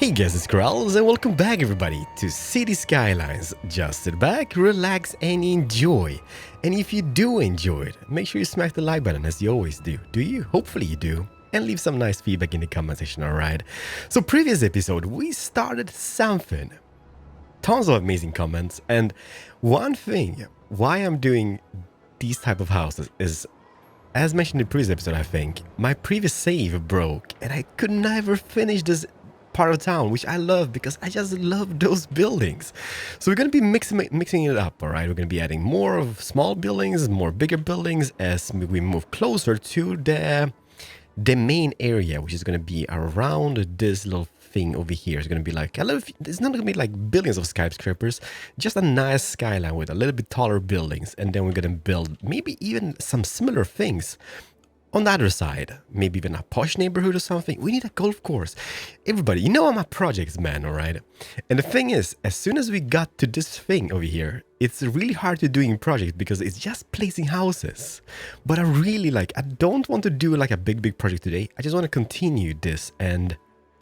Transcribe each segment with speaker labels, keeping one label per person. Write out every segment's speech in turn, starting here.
Speaker 1: Hey guys, it's Keralis and welcome back everybody to City Skylines. Just sit back, relax and enjoy. And if you do enjoy it, make sure you smack the like button as you always do. Do you? Hopefully you do. And leave some nice feedback in the comment section, alright? So previous episode, we started something. Tons of amazing comments. And one thing, why I'm doing these type of houses is, as mentioned in the previous episode, I think, my previous save broke and I could never finish this part of town, which I love because I just love those buildings. So we're going to be mixing it up, all right? We're going to be adding more of small buildings, more bigger buildings as we move closer to the main area, which is going to be around this little thing over here. It's going to be like it's not going to be like billions of skyscrapers, just a nice skyline with a little bit taller buildings. And then we're going to build maybe even some similar things on the other side, maybe even a posh neighborhood or something. We need a golf course. Everybody, you know I'm a projects man, all right? And the thing is, as soon as we got to this thing over here, it's really hard to do in projects because it's just placing houses. But I don't want to do like a big project today. I just want to continue this and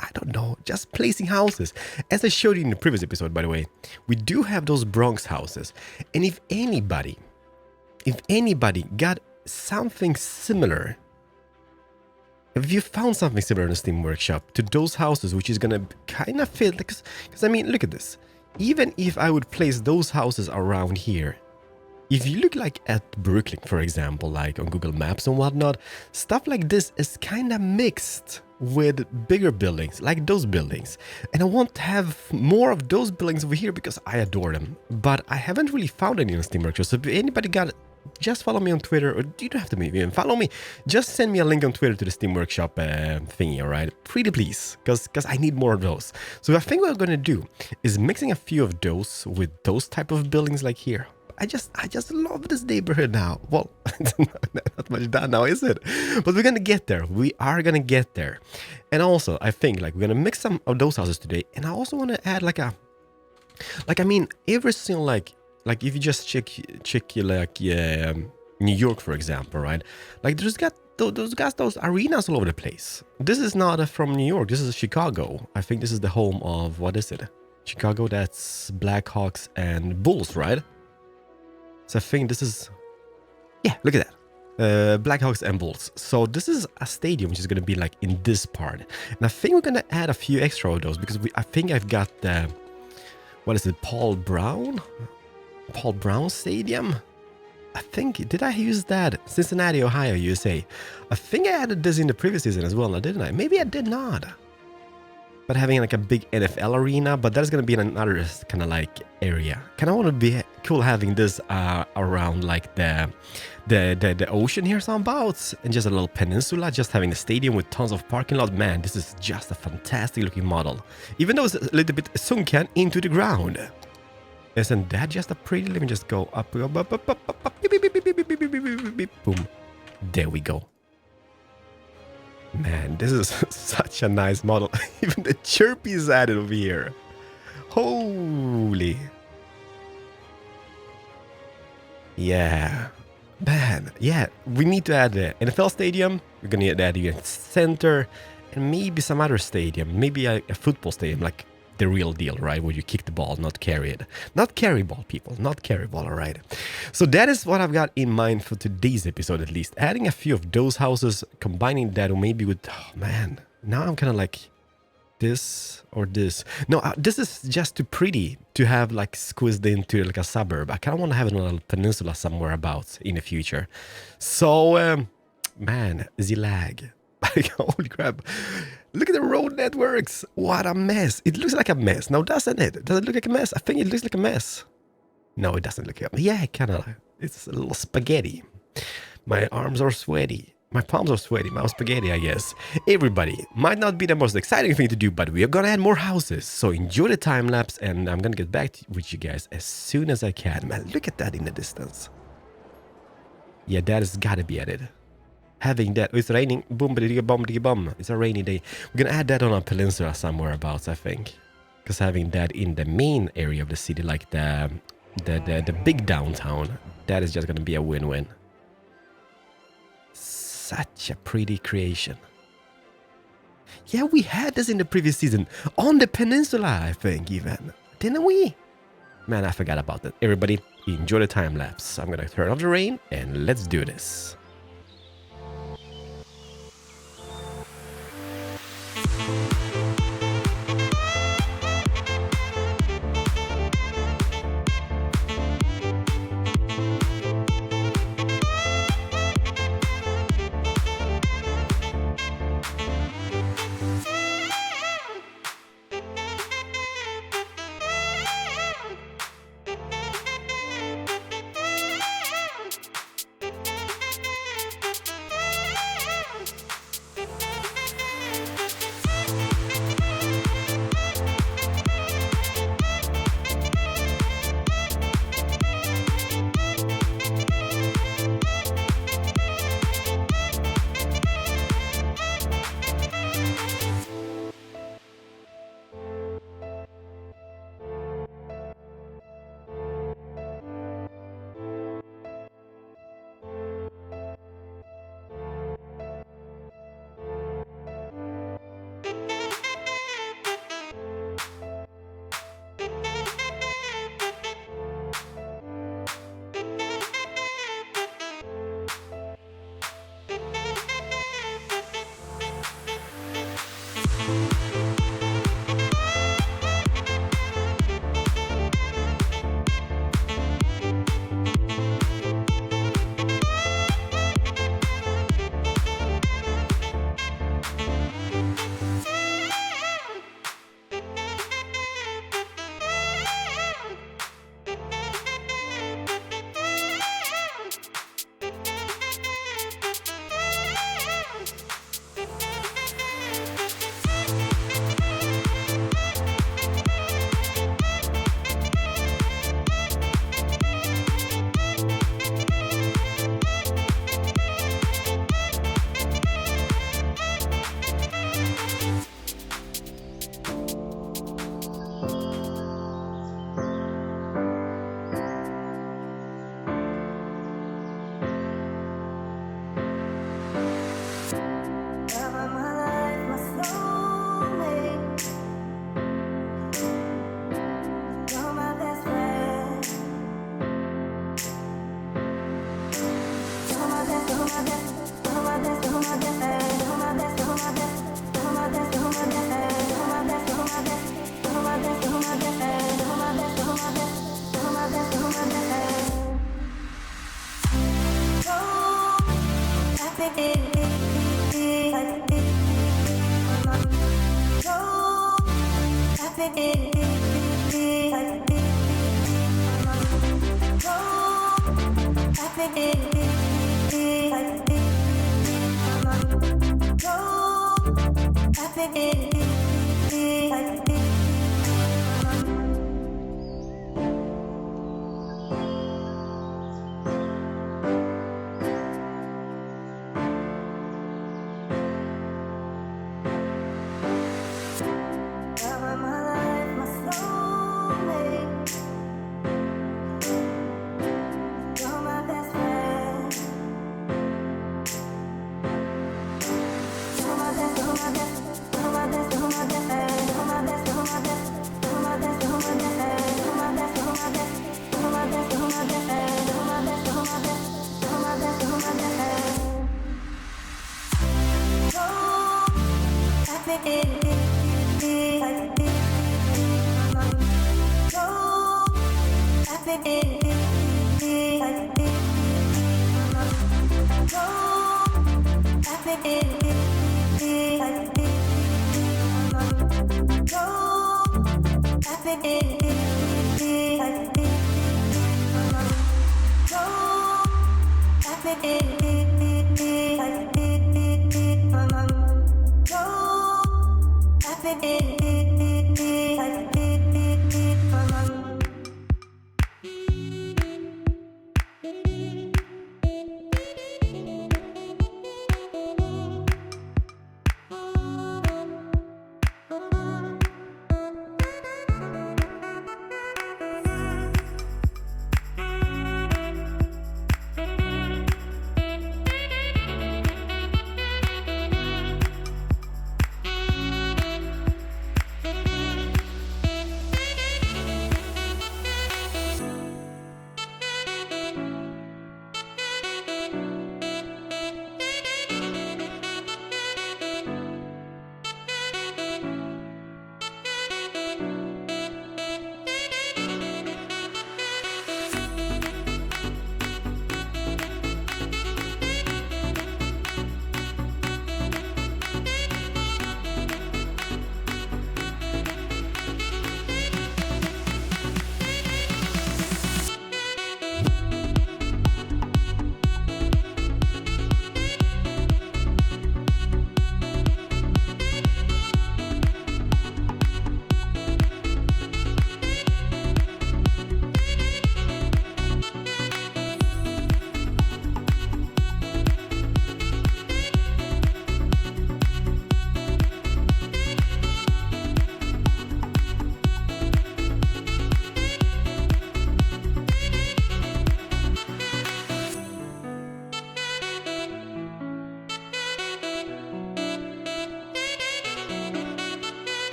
Speaker 1: I don't know, just placing houses. As I showed you in the previous episode, by the way, we do have those Bronx houses. And if anybody got something similar, if you found something similar in the Steam Workshop to those houses, which is gonna kind of fit, because I mean, look at this. Even if I would place those houses around here, if you look like at Brooklyn, for example, like on Google Maps and whatnot, stuff like this is kind of mixed with bigger buildings, like those buildings. And I want to have more of those buildings over here because I adore them. But I haven't really found any in the Steam Workshop. So if anybody got it, just follow me on Twitter, or you don't have to even follow me. Just send me a link on Twitter to the Steam Workshop thingy, all right? Pretty please, because I need more of those. So I think what I'm going to do is mixing a few of those with those type of buildings like here. I just love this neighborhood now. Well, not much done now, is it? But we're going to get there. We are going to get there. And also, I think like we're going to mix some of those houses today. And I also want to add every single like if you just check like New York, for example, right? Like those arenas all over the place. This is not from New York. This is Chicago. I think this is the home of, what is it? Chicago, that's Blackhawks and Bulls, right? So I think this is, yeah, look at that. Blackhawks and Bulls. So this is a stadium which is going to be like in this part. And I think we're going to add a few extra of those because I think I've got the, what is it, Paul Brown Stadium? I think, did I use that? Cincinnati, Ohio, USA. I think I added this in the previous season as well, didn't I? Maybe I did not. But having like a big NFL arena, but that's going to be in another kind of like area. Kind of want to be cool having this around like the ocean here somehow, and just a little peninsula, just having a stadium with tons of parking lot. Man, this is just a fantastic looking model. Even though it's a little bit sunken into the ground. Isn't that just a pretty? Let me just go up, beep, boom. There we go. Man, this is such a nice model. Even the chirpy is added over here. Holy. Yeah. Man, yeah. We need to add the NFL stadium. We're going to add the center. And maybe some other stadium. Maybe a football stadium, like the real deal, right? Where you kick the ball, not carry it. Not carry ball, people. Not carry ball, all right? So that is what I've got in mind for today's episode, at least. Adding a few of those houses, combining that maybe with... Oh, man. Now I'm kind of like this or this. No, this is just too pretty to have like squeezed into like a suburb. I kind of want to have a little peninsula somewhere about in the future. So, man, the lag. Holy crap. Look at the road networks. What a mess. It looks like a mess. Now, doesn't it? Does it look like a mess? I think it looks like a mess. No, it doesn't look like a mess. Yeah, kind of. It's a little spaghetti. My arms are sweaty. My palms are sweaty. My spaghetti, I guess. Everybody, might not be the most exciting thing to do, but we are going to add more houses. So enjoy the time lapse, and I'm going to get back with you guys as soon as I can. Man, look at that in the distance. Yeah, that has got to be added. Having that, it's raining, boom, bum. It's a rainy day. We're gonna add that on a peninsula somewhere abouts, I think, because having that in the main area of the city, like the big downtown, that is just gonna be a win-win. Such a pretty creation. Yeah, we had this in the previous season on the peninsula, I think, even. Didn't we? Man, I forgot about that. Everybody, enjoy the time lapse. I'm gonna turn off the rain and let's do this.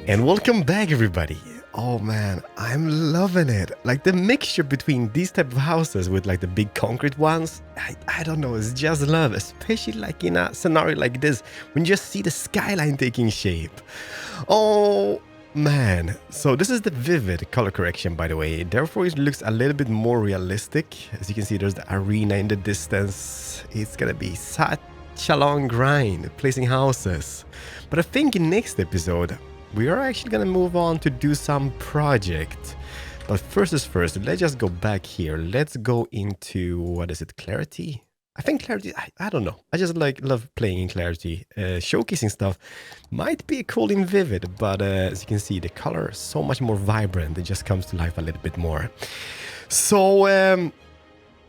Speaker 1: And welcome back, everybody. Oh man, I'm loving it. Like the mixture between these type of houses with like the big concrete ones, I don't know, it's just love, especially like in a scenario like this, when you just see the skyline taking shape. Oh man, so this is the vivid color correction, by the way, therefore it looks a little bit more realistic. As you can see, there's the arena in the distance. It's gonna be such a long grind placing houses. But I think in next episode, we are actually gonna move on to do some project. But first is first, let's just go back here. Let's go into, what is it, Clarity? I think Clarity, I don't know. I just love playing in Clarity. Showcasing stuff might be cool in Vivid, but as you can see, the color is so much more vibrant. It just comes to life a little bit more. So,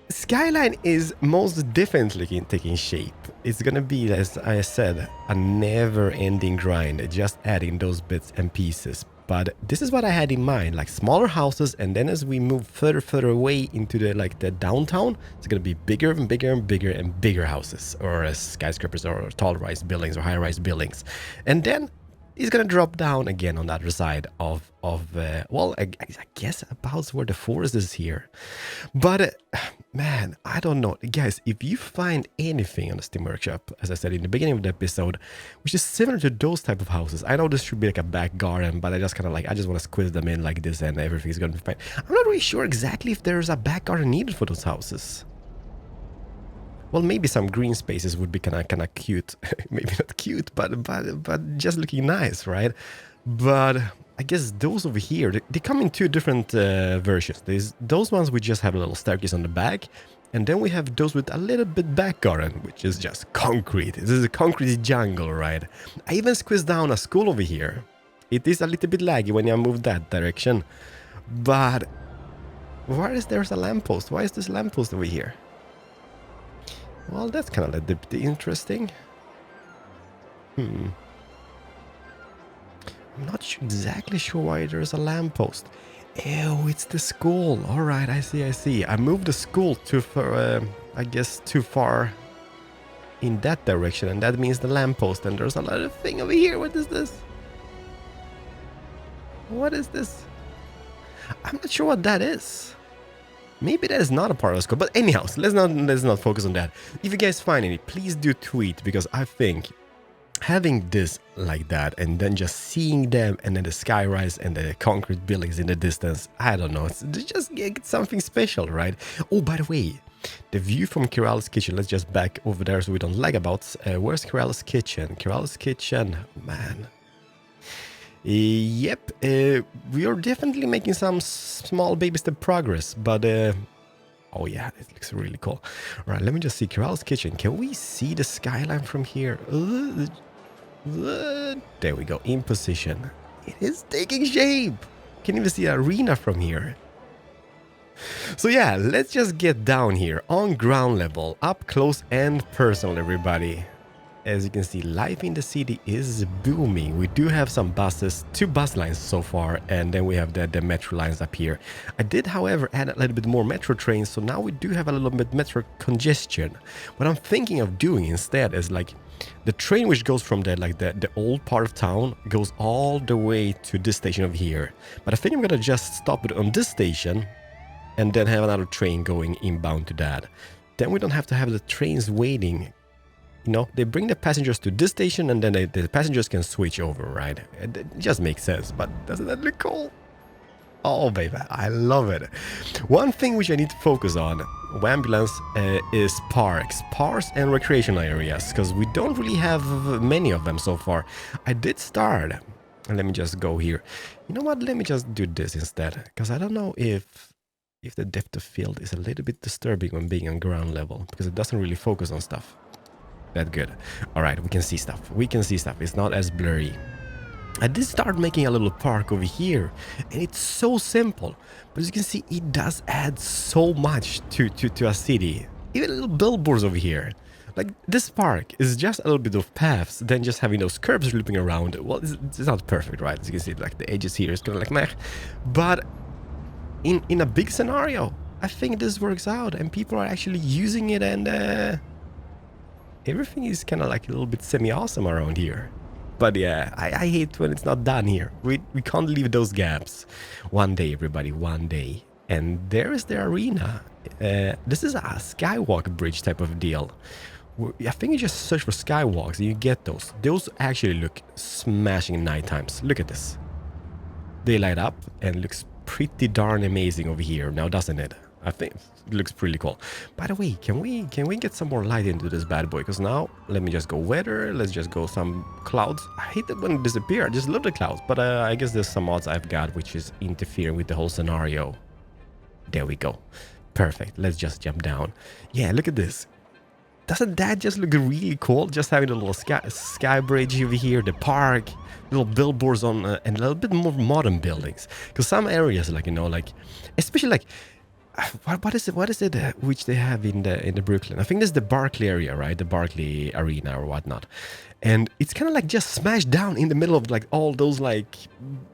Speaker 1: Skyline is most definitely taking shape. It's gonna be, as I said, a never-ending grind, just adding those bits and pieces. But this is what I had in mind, like smaller houses, and then as we move further away into the downtown, it's gonna be bigger and bigger and bigger and bigger houses, or skyscrapers, or tall-rise buildings, or high-rise buildings, and then it's gonna drop down again on the other side of well, I guess about where the forest is here. But man, I don't know, guys. If you find anything on the Steam Workshop, as I said in the beginning of the episode, which is similar to those type of houses, I know this should be like a back garden, but I just kind of I just want to squeeze them in like this, and everything's gonna be fine. I'm not really sure exactly if there's a back garden needed for those houses. Well, maybe some green spaces would be kind of cute. Maybe not cute, but just looking nice, right? But I guess those over here, they come in two different versions. There's those ones we just have a little staircase on the back, and then we have those with a little bit back garden, which is just concrete. This is a concrete jungle, right? I even squeezed down a school over here. It is a little bit laggy when you move that direction, but why is there's a lamppost? Why is this lamppost over here? Well, that's kind of a bit interesting. I'm not exactly sure why there's a lamppost. Ew, it's the school. All right, I see. I moved the school too far, I guess too far in that direction, and that means the lamppost. And there's another thing over here. What is this? What is this? I'm not sure what that is. Maybe that is not a part of the school, but anyhow, so let's not focus on that. If you guys find any, please do tweet, because I think having this like that, and then just seeing them, and then the skyrise and the concrete buildings in the distance, I don't know, it's just something special, right? Oh, by the way, the view from Keralis kitchen, let's just back over there so we don't lag about. Where's Keralis kitchen? Keralis kitchen, man. Yep, we are definitely making some small baby step progress, but oh yeah, it looks really cool. All right, let me just see Keralis kitchen. Can we see the skyline from here? There we go, in position. It is taking shape. Can even see the arena from here. So yeah, let's just get down here on ground level, up close and personal, everybody. As you can see, life in the city is booming. We do have some buses, 2 bus lines so far, and then we have the metro lines up here. I did, however, add a little bit more metro trains, so now we do have a little bit metro congestion. What I'm thinking of doing instead is like the train which goes from the old part of town goes all the way to this station over here. But I think I'm gonna just stop it on this station and then have another train going inbound to that. Then we don't have to have the trains waiting. You know, they bring the passengers to this station, and then the passengers can switch over, right? It just makes sense, but doesn't that look cool? Oh, baby, I love it. One thing which I need to focus on, Wambulance, is parks and recreational areas, because we don't really have many of them so far. I did start, and let me just go here. You know what? Let me just do this instead, because I don't know if the depth of field is a little bit disturbing when being on ground level, because it doesn't really focus on stuff that good. All right, we can see stuff. It's not as blurry. I did start making a little park over here, and it's so simple, but as you can see, it does add so much to a city. Even little billboards over here. Like, this park is just a little bit of paths, then just having those curbs looping around. Well, it's not perfect, right? As you can see, like the edges here is kind of like meh, but in a big scenario, I think this works out, and people are actually using it, and everything is kind of like a little bit semi-awesome around here. But yeah, I hate when it's not done here. We can't leave those gaps. One day, everybody, one day. And there is the arena. This is a skywalk bridge type of deal. I think you just search for skywalks and you get those. Those actually look smashing in night times. Look at this. They light up and looks pretty darn amazing over here now, doesn't it? I think it looks pretty cool. By the way, can we get some more light into this bad boy? Because now, let me just go weather. Let's just go some clouds. I hate it when it disappears. I just love the clouds. But I guess there's some mods I've got which is interfering with the whole scenario. There we go. Perfect. Let's just jump down. Yeah, look at this. Doesn't that just look really cool? Just having a little sky bridge over here, the park, little billboards on, and a little bit more modern buildings. Because some areas, like, you know, like, especially like, what is it which they have in the Brooklyn? I think this is the Barclay area, right? The Barclay Arena or whatnot. And it's kind of like just smashed down in the middle of like all those like,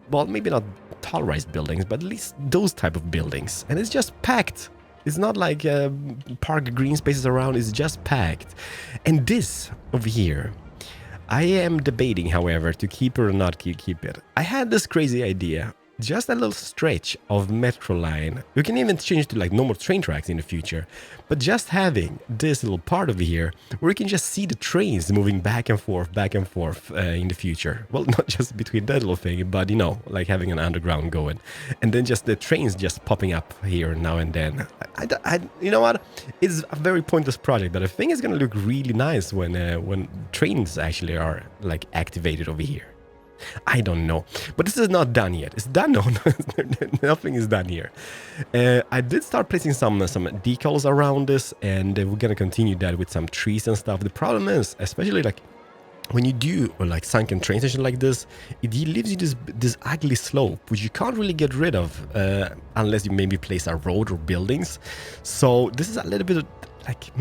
Speaker 1: well, maybe not tall-rise buildings, but at least those type of buildings. And it's just packed. It's not like park green spaces around, it's just packed. And this over here, I am debating, however, to keep it or not keep it. I had this crazy idea. Just a little stretch of metro line. We can even change to like normal train tracks in the future. But just having this little part over here where you can just see the trains moving back and forth in the future. Well, not just between that little thing, but you know, like having an underground going. And then just the trains just popping up here now and then. You know what? It's a very pointless project, but I think it's going to look really nice when trains actually are like activated over here. I don't know, but this is not done yet. It's done? No, nothing is done here. I did start placing some decals around this, and we're gonna continue that with some trees and stuff. The problem is, especially like when you do like sunken train station like this, it leaves you this ugly slope, which you can't really get rid of unless you maybe place a road or buildings. So this is a little bit like,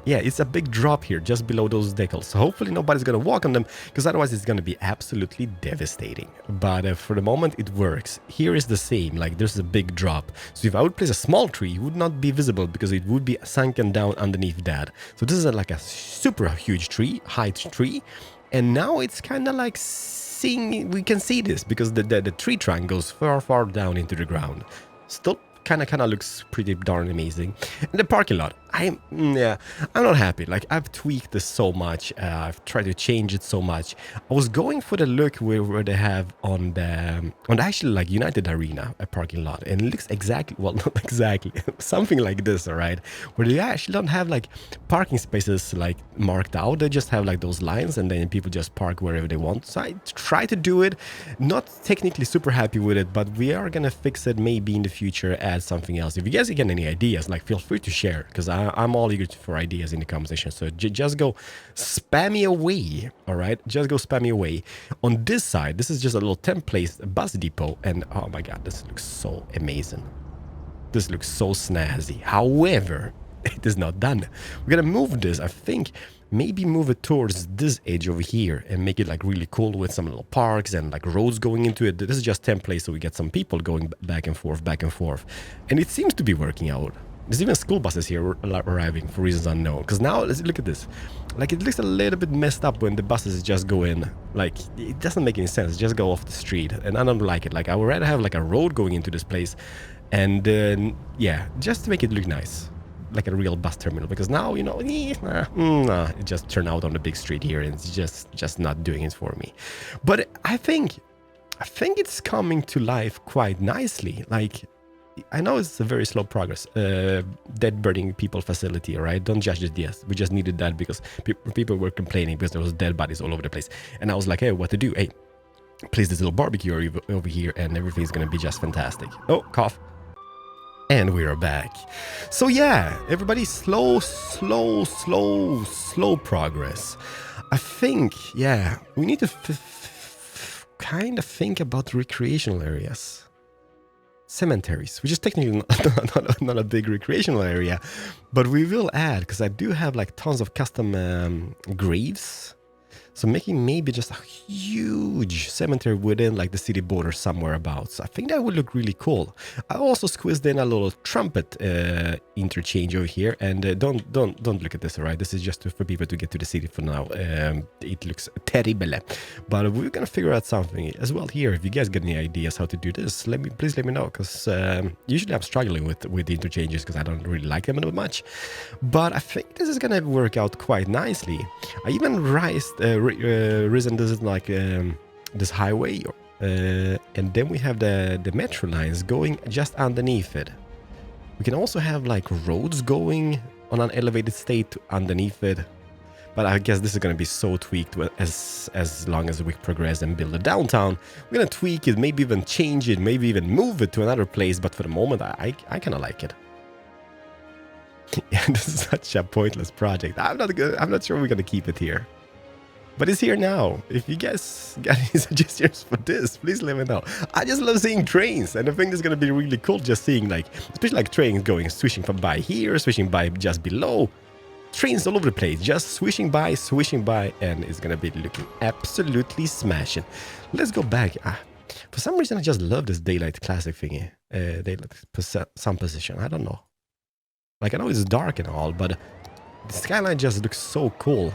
Speaker 1: yeah, it's a big drop here just below those decals. So hopefully nobody's going to walk on them, because otherwise it's going to be absolutely devastating. But for the moment it works. Here is the same, like there's a big drop. So if I would place a small tree, it would not be visible because it would be sunken down underneath that. So this is like a super huge tree, height tree. And now it's kind of like we can see this because the tree trunk goes far down into the ground. Still kind of looks pretty darn amazing. And the parking lot, I'm not happy. Like, I've tweaked this so much. I've tried to change it so much. I was going for the look where they have on the actually like United Arena, a parking lot, and it looks exactly, well, not exactly, something like this, all right, where they actually don't have like parking spaces like marked out. They just have like those lines, and then people just park wherever they want. So I try to do it. Not technically super happy with it, but we are gonna fix it maybe in the future, add something else. If you guys get any ideas, like, feel free to share, because I'm all eager for ideas in the conversation. So just go spam me away, all right? Just go spam me away. On this side, this is just a little template bus depot, and oh my god, this looks so amazing. This looks so snazzy. However, it is not done. We're gonna move this, I think, maybe move it towards this edge over here and make it like really cool with some little parks and like roads going into it. This is just template, so we get some people going back and forth. And it seems to be working out. There's even school buses here arriving for reasons unknown. Because now, let's look at this. Like, it looks a little bit messed up when the buses just go in. Like, it doesn't make any sense. Just go off the street. And I don't like it. Like, I would rather have like a road going into this place. And yeah, just to make it look nice. Like a real bus terminal. Because now, you know, it just turned out on the big street here. And it's just not doing it for me. But I think it's coming to life quite nicely. Like, I know it's a very slow progress. Dead burning people facility, right? Don't judge it. Yes, we just needed that because people were complaining because there was dead bodies all over the place. And I was like, hey, what to do? Hey, place this little barbecue over here and everything's gonna be just fantastic. Oh, cough. And we are back. So yeah, everybody, slow progress. I think, yeah, we need to kind of think about recreational areas. Cemeteries, which is technically not a big recreational area, but we will add, because I do have like tons of custom graves. So making maybe just a huge cemetery within like the city border somewhere about. So I think that would look really cool. I also squeezed in a little trumpet interchange over here, and don't look at this, all right? This is just for people to get to the city for now. It looks terrible, but we're gonna figure out something as well here. If you guys got any ideas how to do this, please let me know, because usually I'm struggling with the interchanges because I don't really like them that much. But I think this is gonna work out quite nicely. I even risen this is like this highway, and then we have the metro lines going just underneath it. We can also have like roads going on an elevated state underneath it. But I guess this is going to be so tweaked as long as we progress and build a downtown. We're going to tweak it, maybe even change it, maybe even move it to another place. But for the moment, I kind of like it. Yeah, this is such a pointless project. I'm not sure we're going to keep it here. But it's here now. If you guys got any suggestions for this, please let me know. I just love seeing trains, and I think it's gonna be really cool just seeing like, especially like trains going, swishing by here, swishing by just below. Trains all over the place, just swishing by, and it's gonna be looking absolutely smashing. Let's go back. For some reason, I just love this daylight classic thingy. Daylight sun position. I don't know. Like, I know it's dark and all, but the skyline just looks so cool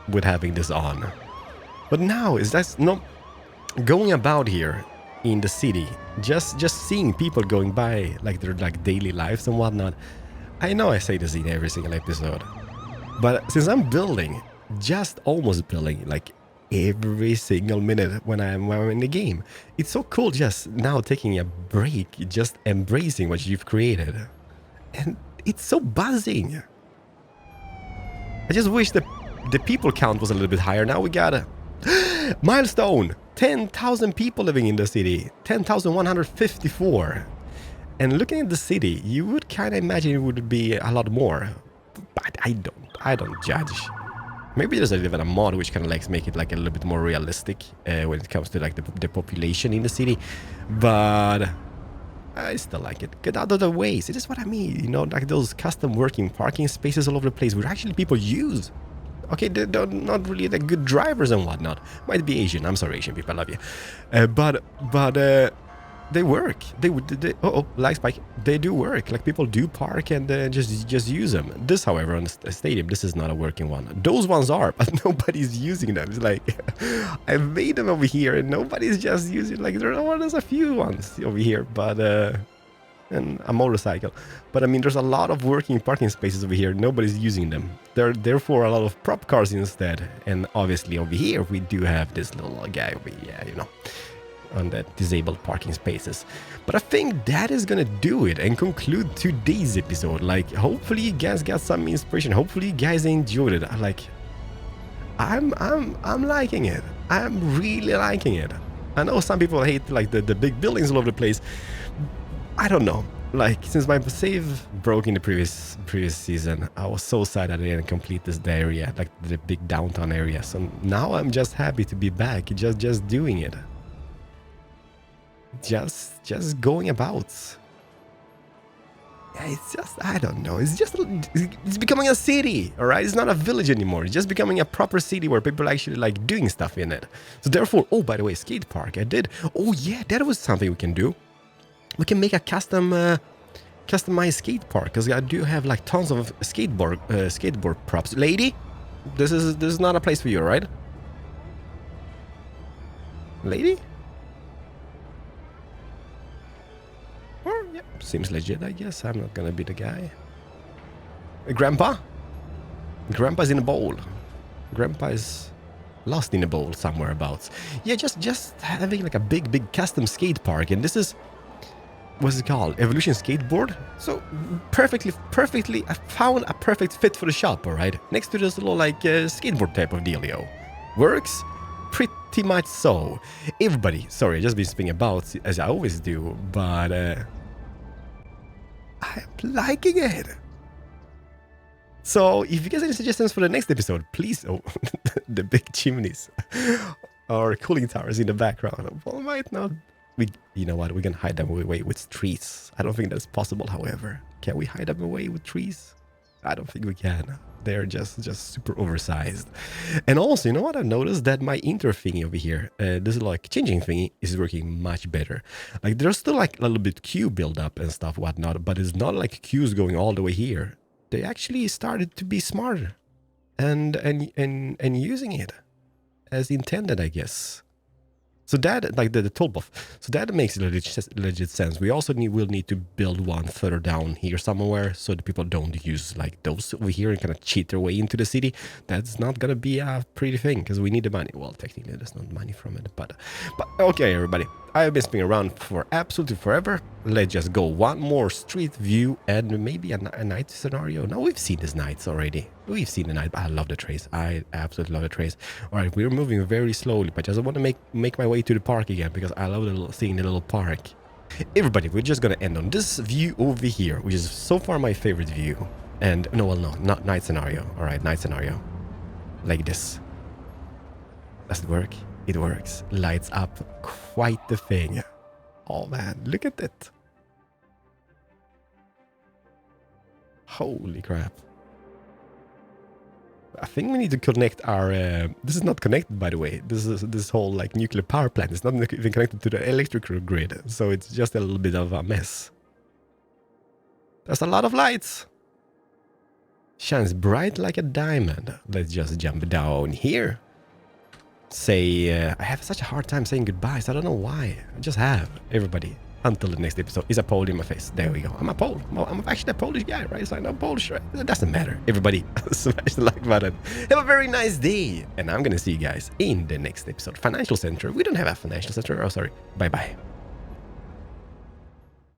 Speaker 1: with having this on. But now is that's not going about here in the city, just seeing people going by like their like daily lives and whatnot. I know I say this in every single episode, but since I'm building, just almost building like every single minute when I'm in the game, it's so cool just now taking a break, just embracing what you've created, and it's so buzzing. I just wish the people count was a little bit higher. Now we got a milestone, 10,000 people living in the city, 10,154. And looking at the city, you would kind of imagine it would be a lot more, but I don't judge. Maybe there's even a mod which kind of like make it like a little bit more realistic when it comes to like the population in the city, but I still like it. Get out of the way. See, this is what I mean, you know, like those custom working parking spaces all over the place where actually people use. Okay, they're not really the good drivers and whatnot. Might be Asian. I'm sorry, Asian people. I love you. But they work. They lag spike. They do work. Like people do park and just use them. This, however, on the stadium, this is not a working one. Those ones are, but nobody's using them. It's like I made them over here and nobody's just using. Like there's a few ones over here, but and a motorcycle. But I mean, there's a lot of working parking spaces over here. Nobody's using them. There are therefore a lot of prop cars instead. And obviously over here, we do have this little guy over here, you know, on the disabled parking spaces. But I think that is gonna do it and conclude today's episode. Like, hopefully you guys got some inspiration. Hopefully you guys enjoyed it. I'm liking it. I'm really liking it. I know some people hate like the big buildings all over the place. I don't know. Like, since my save broke in the previous season, I was so sad that I didn't complete this area, like the big downtown area. So now I'm just happy to be back, just doing it. Just going about. Yeah, it's just, I don't know. It's becoming a city, all right? It's not a village anymore. It's just becoming a proper city where people are actually like doing stuff in it. So therefore, oh, by the way, skate park. Oh yeah, that was something we can do. We can make a customized skate park, because I do have like tons of skateboard props. Lady, this is not a place for you, right? Lady? Well, yeah, seems legit, I guess. I'm not gonna be the guy. Grandpa? Grandpa's in a bowl. Grandpa is lost in a bowl somewhere abouts. Yeah, just having like a big custom skate park, and this is, what's it called? Evolution skateboard. So perfectly, I found a perfect fit for the shop. All right, next to this little like skateboard type of dealio. Works pretty much so. Everybody, sorry, I just been spinning about as I always do, but I'm liking it. So if you guys have any suggestions for the next episode, please. Oh, the big chimneys or cooling towers in the background. Well, might not. You know what? We can hide them away with trees. I don't think that's possible, however. Can we hide them away with trees? I don't think we can. They're just super oversized. And also, you know what I've noticed? That my inter thingy over here, this like changing thingy, is working much better. Like there's still like a little bit queue build up and stuff, whatnot, but it's not like queues going all the way here. They actually started to be smarter and using it as intended, I guess. So that, like the toll buff, so that makes legit sense. We also will need to build one further down here somewhere so that people don't use like those over here and kind of cheat their way into the city. That's not gonna be a pretty thing because we need the money. Well, technically there's not money from it, but okay, everybody. I've been spinning around for absolutely forever. Let's just go one more street view and maybe a night scenario. Now we've seen these nights already. We've seen the night. I love the trace. I absolutely love the trace. All right, we're moving very slowly, but I just want to make my way to the park again because I love seeing the little park. Everybody, we're just gonna end on this view over here, which is so far my favorite view. And no, well, no, not night scenario. All right, night scenario, like this. Does it work? It works. Lights up, quite the thing. Oh man, look at it. Holy crap. I think we need to connect our... this is not connected, by the way. This whole like nuclear power plant is not even connected to the electrical grid. So it's just a little bit of a mess. There's a lot of lights. Shines bright like a diamond. Let's just jump down here. Say, I have such a hard time saying goodbyes. I don't know why. I just have. Everybody, until the next episode. Is a Pole in my face. There we go. I'm a Pole. I'm actually a Polish guy, right? So I know Polish, right? It doesn't matter. Everybody, smash the like button. Have a very nice day. And I'm going to see you guys in the next episode. Financial Center. We don't have a Financial Center. Oh, sorry. Bye-bye.